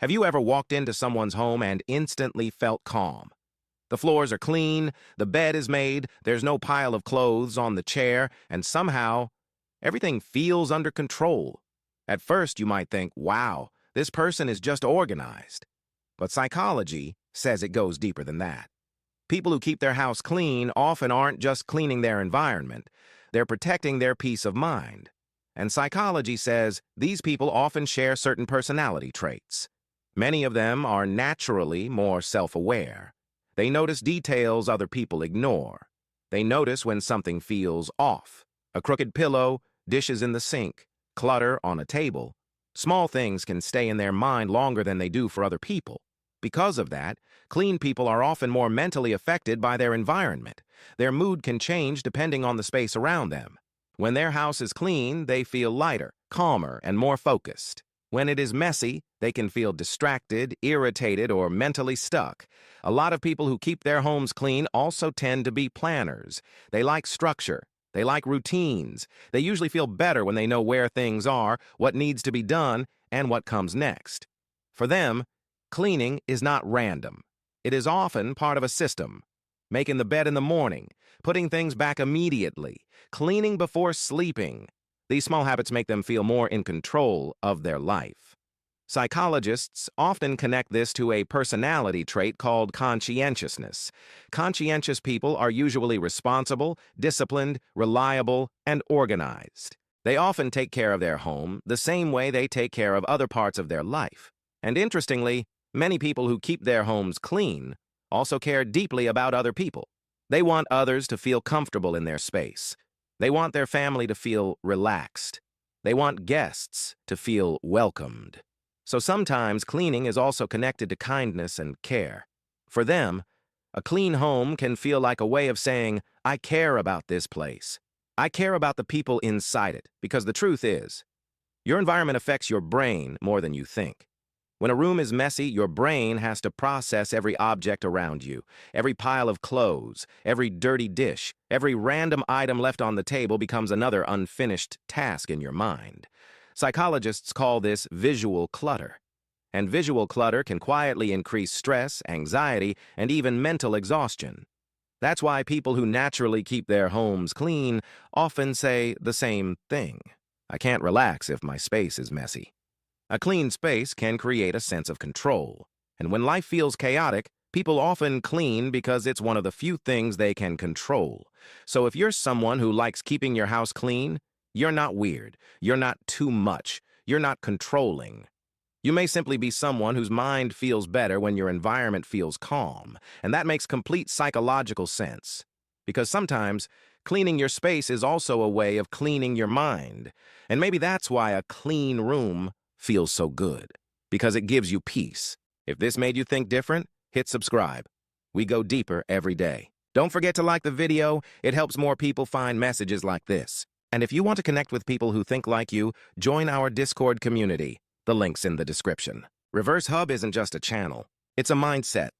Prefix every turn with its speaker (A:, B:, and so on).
A: Have you ever walked into someone's home and instantly felt calm? The floors are clean, the bed is made, there's no pile of clothes on the chair, and somehow, everything feels under control. At first, you might think, wow, this person is just organized. But psychology says it goes deeper than that. People who keep their house clean often aren't just cleaning their environment, they're protecting their peace of mind. And psychology says these people often share certain personality traits. Many of them are naturally more self-aware. They notice details other people ignore. They notice when something feels off. A crooked pillow, dishes in the sink, clutter on a table. Small things can stay in their mind longer than they do for other people. Because of that, clean people are often more mentally affected by their environment. Their mood can change depending on the space around them. When their house is clean, they feel lighter, calmer, and more focused. When it is messy, they can feel distracted, irritated, or mentally stuck. A lot of people who keep their homes clean also tend to be planners. They like structure. They like routines. They usually feel better when they know where things are, what needs to be done, and what comes next. For them, cleaning is not random. It is often part of a system. Making the bed in the morning, putting things back immediately, cleaning before sleeping. These small habits make them feel more in control of their life. Psychologists often connect this to a personality trait called conscientiousness. Conscientious people are usually responsible, disciplined, reliable, and organized. They often take care of their home the same way they take care of other parts of their life. And interestingly, many people who keep their homes clean also care deeply about other people. They want others to feel comfortable in their space. They want their family to feel relaxed. They want guests to feel welcomed. So sometimes cleaning is also connected to kindness and care. For them, a clean home can feel like a way of saying, I care about this place. I care about the people inside it, because the truth is, your environment affects your brain more than you think. When a room is messy, your brain has to process every object around you, every pile of clothes, every dirty dish, every random item left on the table becomes another unfinished task in your mind. Psychologists call this visual clutter. And visual clutter can quietly increase stress, anxiety, and even mental exhaustion. That's why people who naturally keep their homes clean often say the same thing. I can't relax if my space is messy. A clean space can create a sense of control. And when life feels chaotic, people often clean because it's one of the few things they can control. So if you're someone who likes keeping your house clean, you're not weird. You're not too much. You're not controlling. You may simply be someone whose mind feels better when your environment feels calm. And that makes complete psychological sense. Because sometimes, cleaning your space is also a way of cleaning your mind. And maybe that's why a clean room feels so good, because it gives you peace. If this made you think different, hit subscribe. We go deeper every day. Don't forget to like the video. It helps more people find messages like this. And if you want to connect with people who think like you, join our Discord community. The link's in the description. Reverse Hub isn't just a channel. It's a mindset.